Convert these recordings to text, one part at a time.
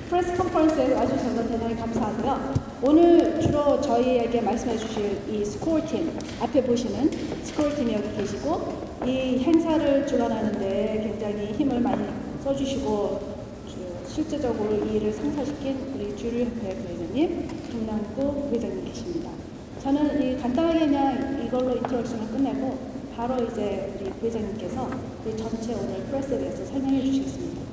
프레스 컨퍼런스에 와주셔서 대단히 감사하고요. 오늘 주로 저희에게 말씀해 주실 이 스코어팀, 앞에 보시는 스코어팀이 여기 계시고, 이 행사를 주관하는 데 굉장히 힘을 많이 써주시고 실제적으로 이 일을 상사시킨 우리 주류협회 부회장님, 김남구 부회장님 계십니다. 저는 이 간단하게 그냥 이걸로 인트로덕션을 끝내고 바로 이제 우리 부회장님께서 이 전체 오늘 프레스에 대해서 설명해 주시겠습니다.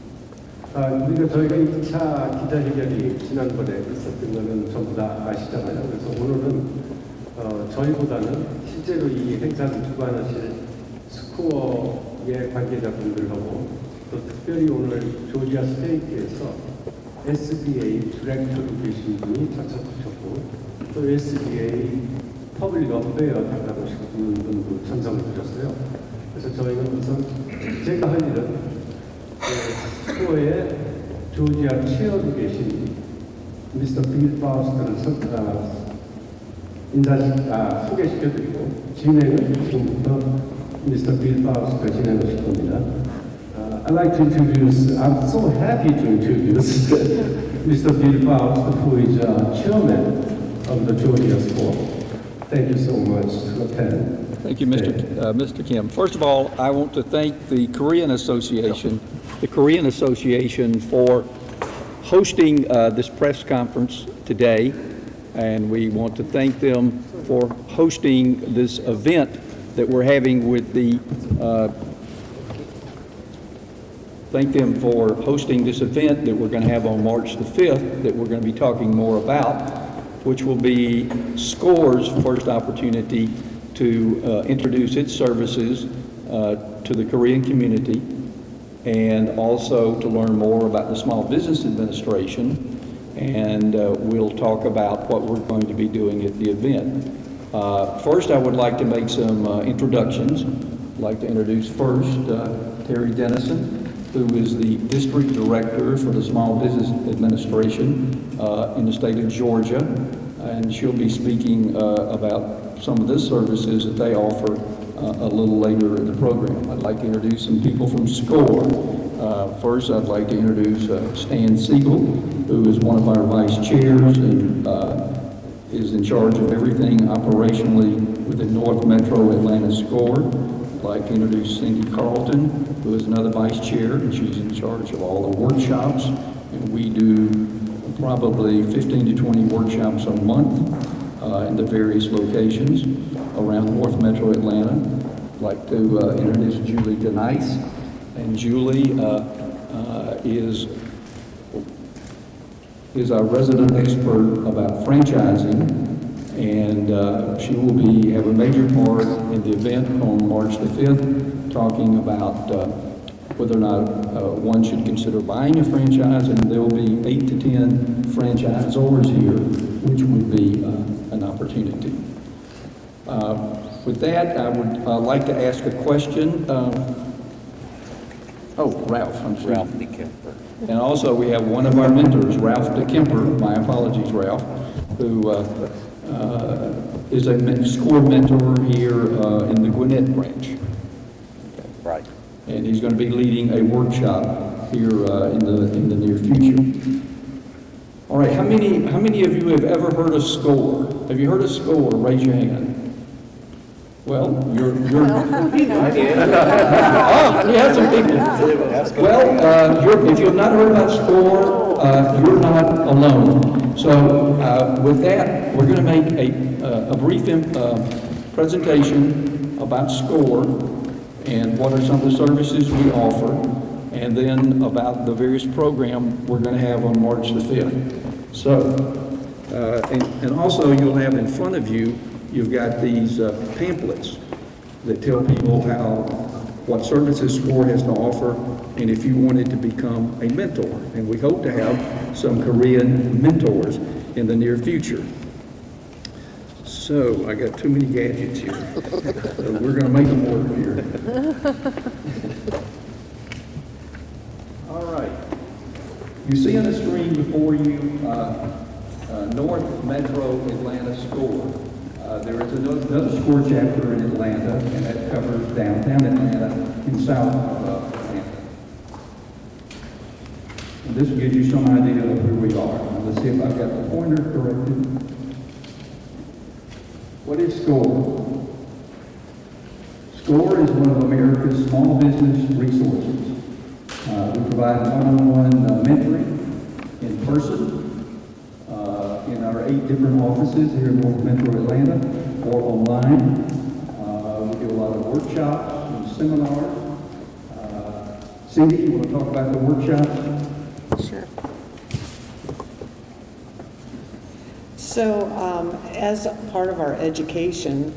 그러니까 저희가 2차 기자회견이 지난번에 있었던 거는 전부 다 아시잖아요. 그래서 오늘은 저희보다는 실제로 이 행사를 주관하실 스코어의 관계자분들하고 또 특별히 오늘 조지아 스테이트에서 SBA 디렉터로 계신 분이 참석하셨고 또 SBA 퍼블릭 어페어 담당하시는 분도 참석을 드렸어요. 그래서 저희는 우선 제가 할 일은 스코어의 조지아 체어로 계신 미스터 빌 파우스트를 소개시켜드리고 진행은 지금부터 미스터 빌 파우스트가 진행하실 겁니다. I'd like to introduce, I'm so happy to introduce Mr. Bill Faust, who is chairman of the Georgia Score. Thank you so much to attend. Thank you, Mr. Kim. First of all, I want to thank the Korean Association for hosting this press conference today, and we want to thank them for hosting this event that we're having with the thank them for hosting this event that we're going to have on March the 5th that we're going to be talking more about, which will be SCORE's first opportunity to introduce its services to the Korean community, and also to learn more about the Small Business Administration, and we'll talk about what we're going to be doing at the event. First, I would like to make some introductions. I'd like to introduce first Terry Dennison, who is the District Director for the Small Business Administration in the state of Georgia, and she'll be speaking about some of the services that they offer a little later in the program. I'd like to introduce some people from SCORE. First, I'd like to introduce Stan Siegel, who is one of our vice chairs and is in charge of everything operationally within North Metro Atlanta SCORE. I'd like to introduce Cindy Carlton, who is another vice chair, and she's in charge of all the workshops. And we do probably 15 to 20 workshops a month in the various locations around North Metro Atlanta. I'd like to introduce Julie Denice, and Julie is our resident expert about franchising, and she will have a major part in the event on March the 5th, talking about whether or not one should consider buying a franchise, and there will be 8 to 10 franchisors here, which would be an opportunity. With that, I would like to ask a question. Ralph, I'm sorry. Ralph DeKemper. And also we have one of our mentors, Ralph DeKemper, my apologies, Ralph, who is a SCORE mentor here in the Gwinnett branch. Okay, right. And he's going to be leading a workshop here in the near future. All right, how many of you have ever heard of SCORE? Have you heard of SCORE? Raise your hand. Well, you're oh, you have some people. Well, if you've not heard about SCORE, you're not alone. So with that, we're going to make a brief presentation about SCORE and what are some of the services we offer, and then about the various programs we're going to have on March the 5th. So, and also you'll have in front of you, you've got these pamphlets that tell people what services SCORE has to offer, and if you wanted to become a mentor. And we hope to have some Korean mentors in the near future. So I got too many gadgets here. So we're going to make them work here. All right. You see on the screen before you North Metro Atlanta SCORE. There is another SCORE chapter in Atlanta, and that covers downtown Atlanta and south of Atlanta. And this will give you some idea of where we are. Now, let's see if I've got the pointer corrected. What is SCORE? SCORE is one of America's small business resources. We provide one-on-one mentoring in person in our 8 different offices here in North Metro Atlanta or online. We do a lot of workshops and seminars. Cindy, you want to talk about the workshops? Sure. So as part of our education,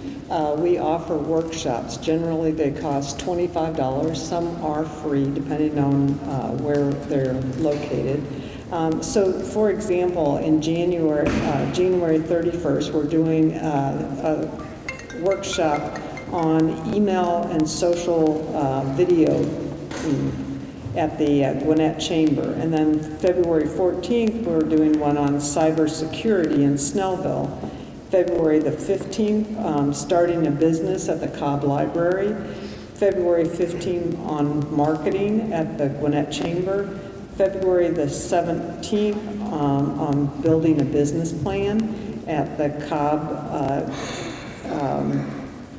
we offer workshops. Generally, they cost $25. Some are free, depending on where they're located. So, for example, in January 31st, we're doing a workshop on email and social video at the Gwinnett Chamber. And then February 14th, we're doing one on cybersecurity in Snellville. February the 15th, starting a business at the Cobb Library. February 15th on marketing at the Gwinnett Chamber. February the 17th on building a business plan at the Cobb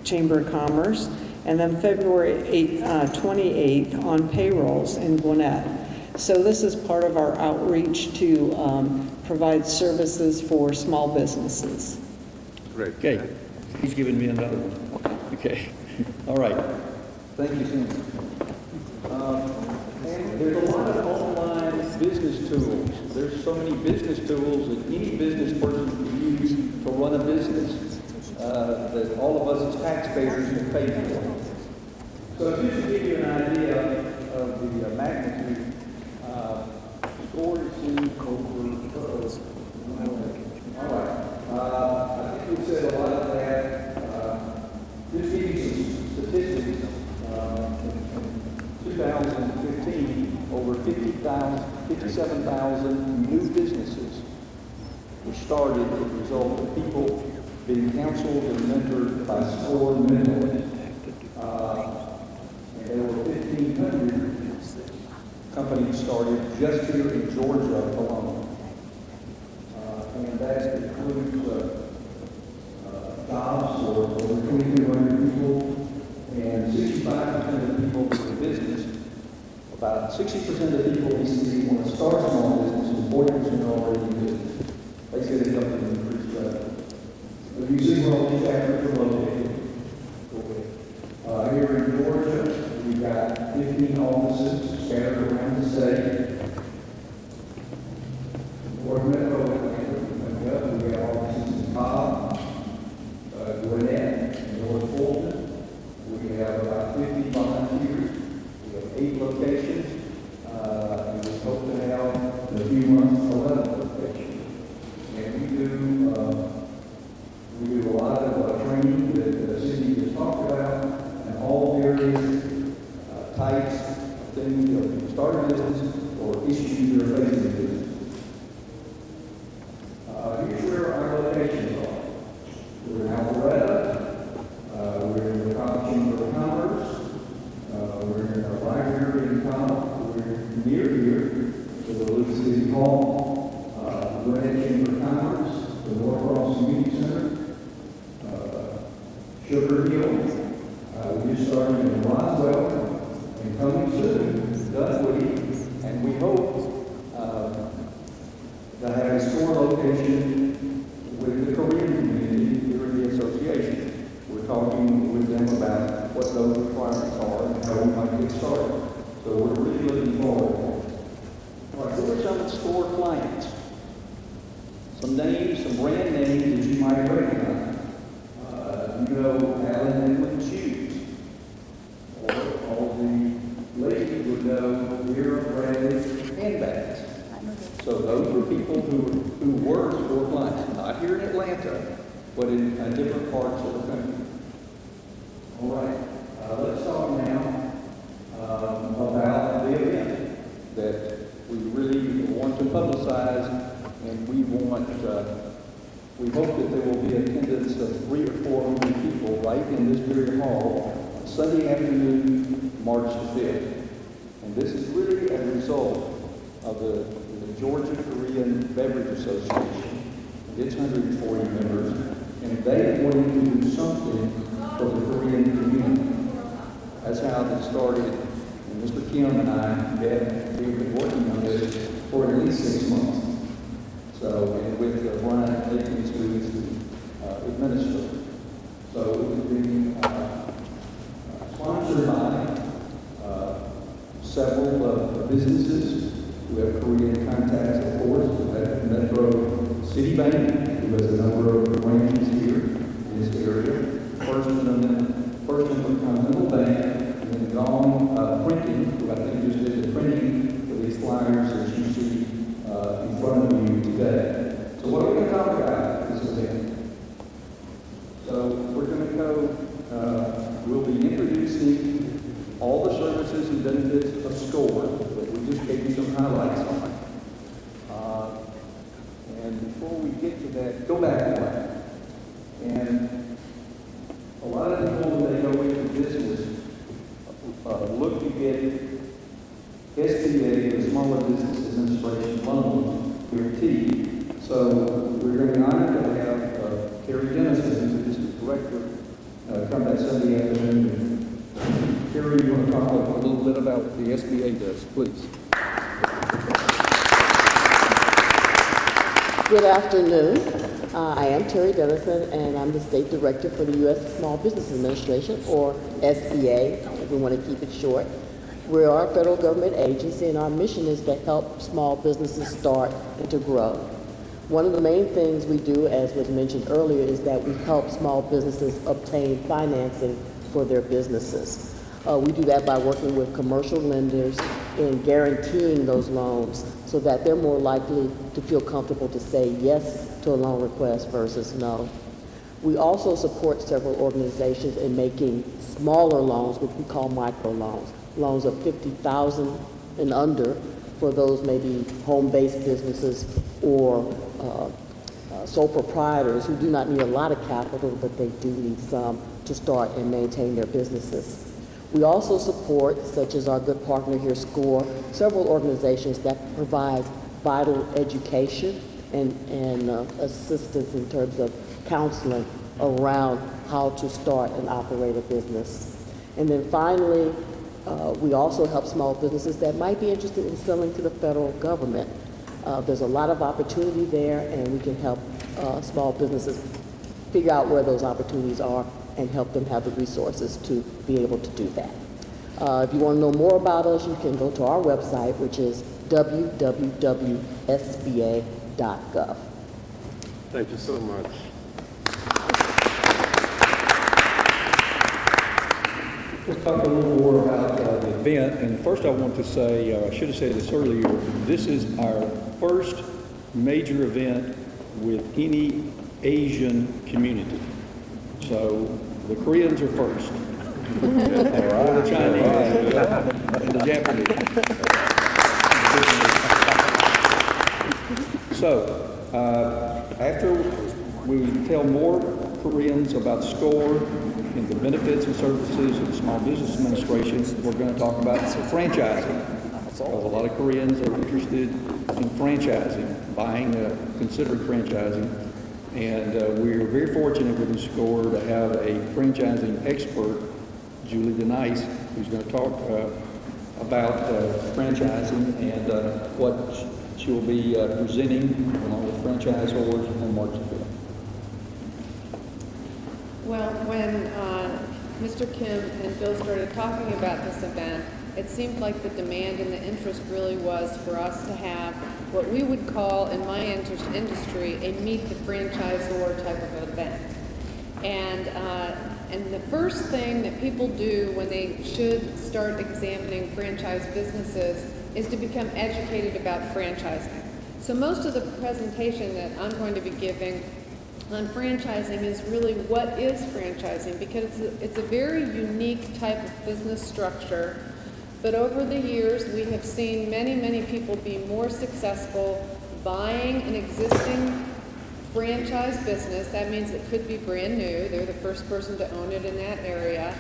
Chamber of Commerce. And then February 28th on payrolls in Gwinnett. So this is part of our outreach to provide services for small businesses. Great. Okay. He's giving me another one. Okay. All right. Thank you, Cindy. And there's a lot of online business tools. There's so many business tools that any business person can use to run a business that all of us as taxpayers can pay for. So just to give you an idea of the magnitude, SCORE is in over. All right. I think we've said a lot of that. Just give you some statistics. In 2015, over 57,000 new businesses were started as a result of people being counseled and mentored by SCORE mentors. And there were 1,500 companies started just here in Georgia alone. And that includes jobs for over 2,200 people, and 65% of the people in business. About 60% of the people we see want to start small business, and 40% are already in business. They say they come to increase revenue. But you see where all these efforts are located. Here in Georgia, we've got 15 offices scattered around the state. North Metro Atlanta, we have offices in Cobb, Gwinnett, and North Fulton. We have about 50 volunteers. We have 8 locations, and we hope to have in a few months 11 locations. And we do a lot of training that Cindy just talked about, and all various types of things that start a business or issues that are facing a business. Here's where our locations are. We're in Alpharetta, we're in the Cobb Chamber of Commerce, we're in our library in Cobb, we're near here to the Little City Hall, the Gwinnett Chamber of Commerce, the North Cross Community Center, Sugar Hill. We just started in Roswell, and coming soon, Dunwoody, and we hope to have a SCORE location with the Korean community here in the association. We're talking with them about what those requirements are and how we might get started. So we're really looking forward to that. All right, who are some SCORE clients? Some names, some brand names that you might recognize. You know Allen Edwin Shoes, or all the ladies would know Vera Bradley handbags. So those were people who were SCORE clients, not here in Atlanta, but in different parts of the country. All right, let's talk now about the event that we really want to publicize, and we hope that there will be attendance of 300 or 400 people right in this very hall on Sunday afternoon, March the 5th. And this is really a result of the Georgia Korean Beverage Association. It's 140 members, and they wanted to do something for the Korean community. That's how it started. And Mr. Kim and I, we've been working on this for at least 6 months. So, and with Brian Aikens, who is the administrator. So it was being sponsored by several businesses who have Korean contacts, of course. We have Metro Citibank, who has a number of branches here in this area. First Continental Bank, and then Gong Printing, who I think just did the printing for these flyers that you see in front of you today. So what are we going to talk about this event? So we're going to go, we'll be introducing all the services and benefits of SCORE that we just gave you some highlights on. And before we get to that, go back one. And a lot of people, when they go into business, look to get SBA, the Smaller Business Administration loans, guaranteed. So we're going to be honored to have Carrie Dennison, who is the director, come back Sunday afternoon. Carrie, you want to talk a little bit about what the SBA does, please? Good afternoon. I am Terry Dennison, and I'm the State Director for the U.S. Small Business Administration, or SBA, if we want to keep it short. We are a federal government agency, and our mission is to help small businesses start and to grow. One of the main things we do, as was mentioned earlier, is that we help small businesses obtain financing for their businesses. We do that by working with commercial lenders in guaranteeing those loans so that they're more likely to feel comfortable to say yes to a loan request versus no. We also support several organizations in making smaller loans, which we call microloans, loans of $50,000 and under for those maybe home-based businesses or sole proprietors who do not need a lot of capital, but they do need some to start and maintain their businesses. We also support, such as our good partner here, SCORE, several organizations that provide vital education and assistance in terms of counseling around how to start and operate a business. And then finally, we also help small businesses that might be interested in selling to the federal government. There's a lot of opportunity there, and we can help small businesses figure out where those opportunities are and help them have the resources to be able to do that. If you want to know more about us, you can go to our website, which is www.sba.gov. Thank you so much. Let's talk a little more about the event. And first I want to say, I should have said this earlier, this is our first major event with any Asian community. So the Koreans are first. Or the Chinese and the Japanese. So after we tell more Koreans about SCORE and the benefits and services of the Small Business Administration, we're going to talk about franchising. Because a lot of Koreans are interested in franchising, considering franchising. And we're very fortunate within SCORE to have a franchising expert, Julie Denice, who's going to talk about franchising and what she'll be presenting along with franchisors on March 5th. Well, when Mr. Kim and Bill started talking about this event, it seemed like the demand and the interest really was for us to have what we would call, in my industry, a meet the franchisor type of event. And the first thing that people do when they should start examining franchise businesses is to become educated about franchising. So most of the presentation that I'm going to be giving on franchising is really what is franchising, because it's a very unique type of business structure. But over the years, we have seen many, many people be more successful buying an existing franchise business. That means it could be brand new. They're the first person to own it in that area.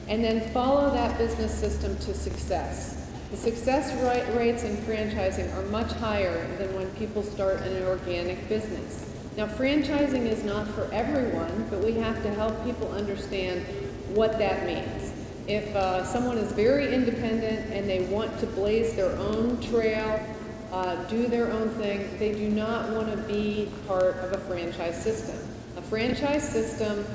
And then follow that business system to success. The success rates in franchising are much higher than when people start an organic business. Now, franchising is not for everyone, but we have to help people understand what that means. If someone is very independent and they want to blaze their own trail, do their own thing, they do not want to be part of a franchise system. A franchise system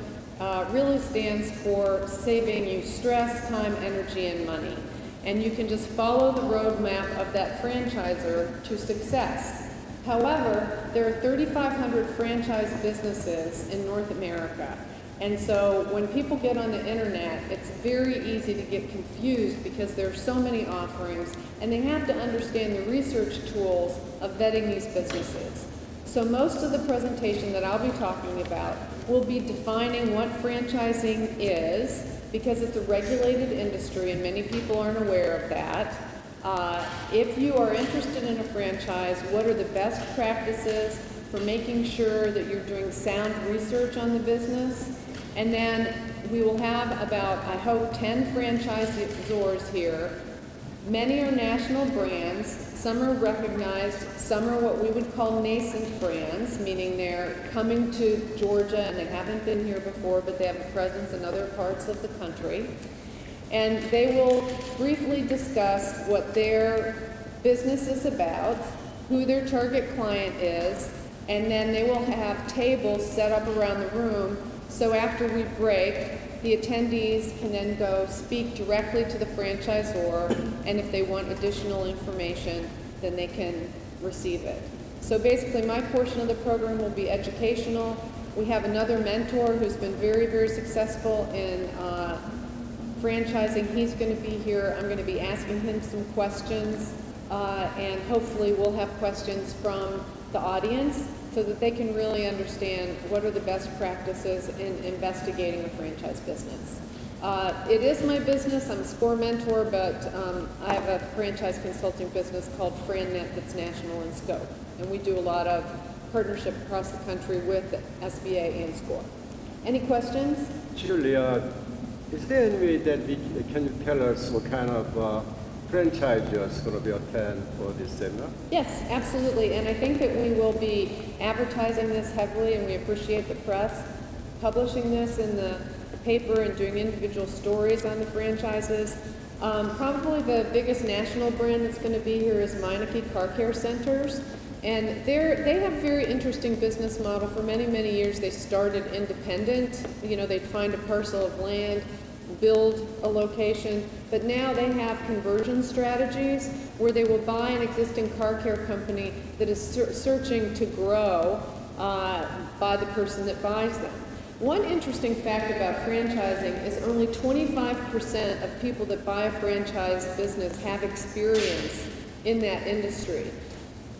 really stands for saving you stress, time, energy, and money. And you can just follow the roadmap of that franchisor to success. However, there are 3,500 franchise businesses in North America. And so when people get on the internet, it's very easy to get confused because there are so many offerings, and they have to understand the research tools of vetting these businesses. So most of the presentation that I'll be talking about will be defining what franchising is, because it's a regulated industry and many people aren't aware of that. If you are interested in a franchise, what are the best practices for making sure that you're doing sound research on the business? And then we will have about, I hope, 10 franchisors here. Many are national brands, some are recognized, some are what we would call nascent brands, meaning they're coming to Georgia and they haven't been here before, but they have a presence in other parts of the country. And they will briefly discuss what their business is about, who their target client is, and then they will have tables set up around the room, so after we break, the attendees can then go speak directly to the franchisor, and if they want additional information, then they can receive it. So basically, my portion of the program will be educational. We have another mentor who's been very, very successful in franchising. He's going to be here. I'm going to be asking him some questions, and hopefully we'll have questions from the audience so that they can really understand what are the best practices in investigating a franchise business. It is my business. I'm a SCORE mentor, but I have a franchise consulting business called FranNet that's national in scope, and we do a lot of partnership across the country with the SBA and SCORE. Any questions? Julia, is there any way that can you tell us what kind of franchises going to be attend for this seminar? Yes, absolutely, and I think that we will be advertising this heavily, and we appreciate the press publishing this in the paper and doing individual stories on the franchises. Probably the biggest national brand that's going to be here is Meineke Car Care Centers, and they have a very interesting business model. For many, many years they started independent. You know, they'd find a parcel of land, build a location, but now they have conversion strategies where they will buy an existing car care company that is searching to grow by the person that buys them. One interesting fact about franchising is only 25% of people that buy a franchise business have experience in that industry.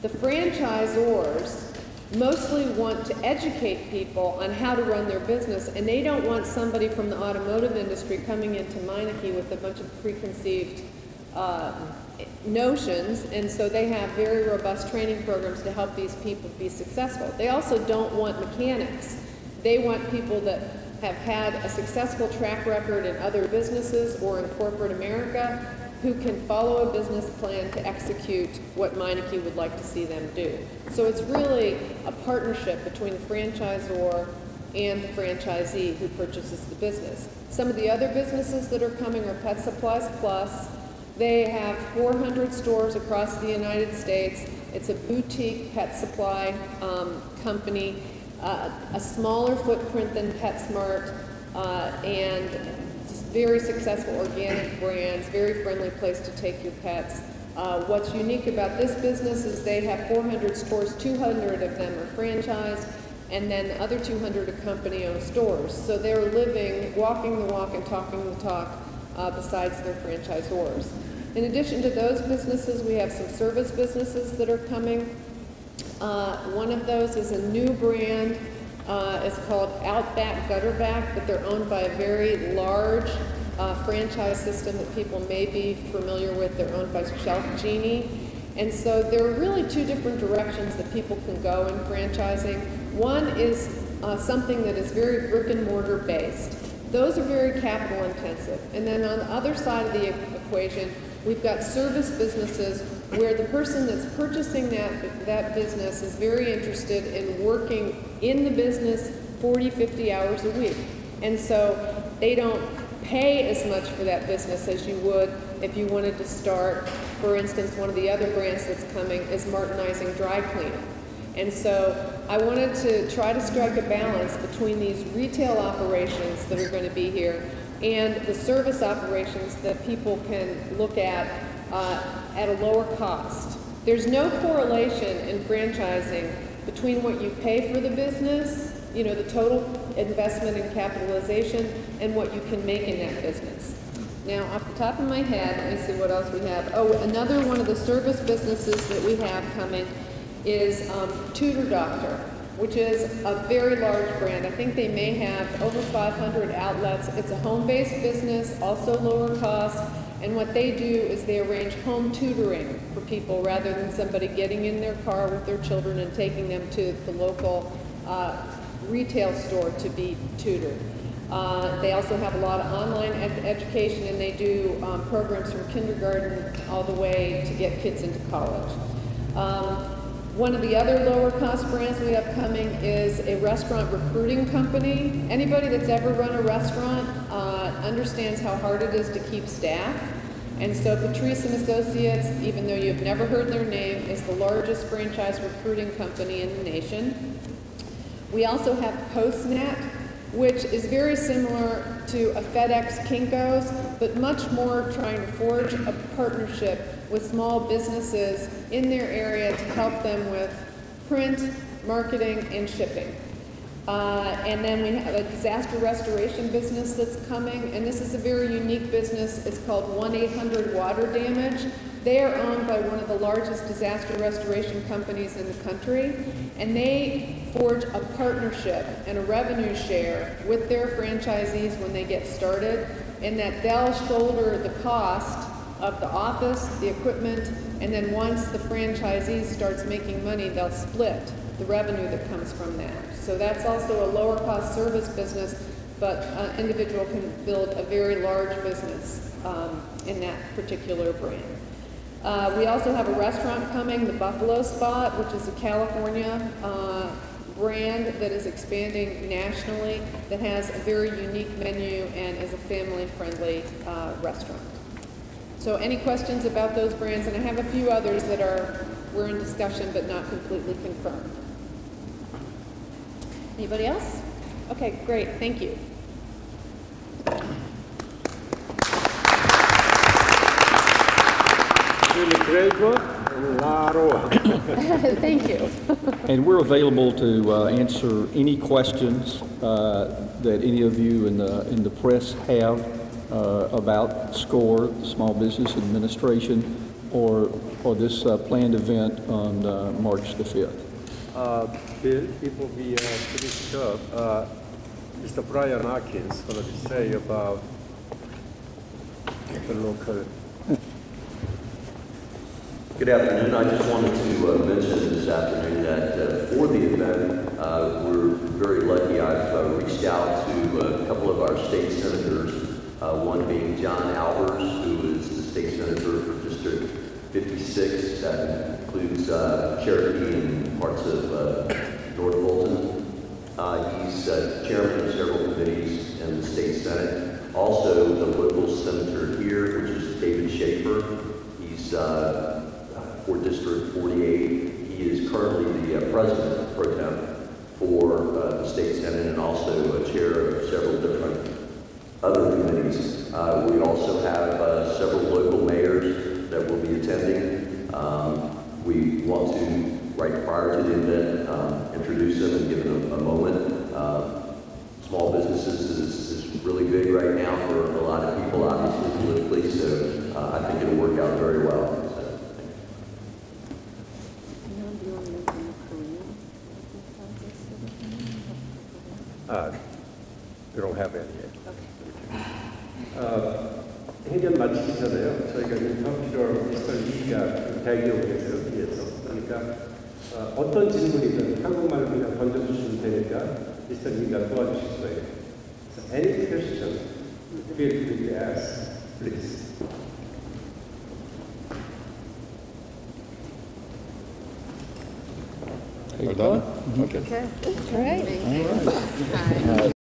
The franchisors mostly want to educate people on how to run their business, and they don't want somebody from the automotive industry coming into Meineke with a bunch of preconceived notions, and so they have very robust training programs to help these people be successful. They also don't want mechanics. They want people that have had a successful track record in other businesses or in corporate America who can follow a business plan to execute what Meineke would like to see them do. So it's really a partnership between the franchisor and the franchisee who purchases the business. Some of the other businesses that are coming are Pet Supplies Plus. They have 400 stores across the United States. It's a boutique pet supply company, a smaller footprint than PetSmart, and very successful organic brands, very friendly place to take your pets. What's unique about this business is they have 400 stores, 200 of them are franchised, and then the other 200 are company-owned stores. So they're living, walking the walk and talking the talk besides their franchisors. In addition to those businesses, we have some service businesses that are coming. One of those is a new brand. It's called Outback Gutterback, but they're owned by a very large franchise system that people may be familiar with. They're owned by Shelf Genie. And so there are really two different directions that people can go in franchising. One is something that is very brick and mortar based. Those are very capital intensive. And then on the other side of the equation, We've got service businesses where the person that's purchasing that business is very interested in working in the business 40, 50 hours a week. And so they don't pay as much for that business as you would if you wanted to start, for instance, one of the other brands that's coming is Martinizing Dry Cleaning. And so I wanted to try to strike a balance between these retail operations that are going to be here and the service operations that people can look at a lower cost. There's no correlation in franchising between what you pay for the business, you know, the total investment in capitalization, and what you can make in that business. Now, off the top of my head, let me see what else we have. Oh, another one of the service businesses that we have coming is Tutor Doctor, which is a very large brand. I think they may have over 500 outlets. It's a home-based business, also lower cost, and what they do is they arrange home tutoring for people rather than somebody getting in their car with their children and taking them to the local retail store to be tutored. They also have a lot of online education, and they do programs from kindergarten all the way to get kids into college. One of the other lower cost brands we have coming is a restaurant recruiting company. Anybody that's ever run a restaurant understands how hard it is to keep staff. And so Patrice and Associates, even though you've never heard their name, is the largest franchise recruiting company in the nation. We also have Postnet, which is very similar to a FedEx Kinko's, but much more trying to forge a partnership with small businesses in their area to help them with print, marketing, and shipping. And then we have a disaster restoration business that's coming, and this is a very unique business. It's called 1-800-WATER-DAMAGE. They are owned by one of the largest disaster restoration companies in the country, and they forge a partnership and a revenue share with their franchisees when they get started, in that they'll shoulder the cost of the office, the equipment, and then once the franchisee starts making money, they'll split the revenue that comes from that. So that's also a lower cost service business, but an individual can build a very large business in that particular brand. We also have a restaurant coming, the Buffalo Spot, which is a California brand that is expanding nationally, that has a very unique menu and is a family-friendly restaurant. So any questions about those brands? And I have a few others that we're in discussion but not completely confirmed. Anybody else? Okay, great, thank you. Really great work. Thank you. And we're available to answer any questions that any of you in the press have about SCORE, Small Business Administration, or this planned event on March the 5th. Bill, before we finish up, Mr. Brian Atkins going to say about the local. Good afternoon. I just wanted to mention this afternoon that for the event, we're very lucky. I've reached out to a couple of our state senators, one being John Albers, who is the state senator for District 56. That includes Cherokee and parts of North Fulton. He's chairman of several committees in the state senate. Also, the local senator here, which is David Schaefer. He's for District 48. He is currently the president pro tem for the state senate and also a chair of several different other committees. We also have several local mayors that will be attending. We want to, right prior to the event, introduce them and give them a moment. Small businesses is really big right now for a lot of people, obviously politically, so I think it'll work out very well. We don't have any yet. 행전 마치기 전에요. 저희가 인터뷰를 미스터 리가 대기하고 계세요. 뒤에서. 그러니까 어떤 질문이든 한국말로 그냥 던져주시면 되니까 미스터 리가 도와주실 거예요. So any question feel free to ask, please. Are you done? Okay. Okay. All right. All right.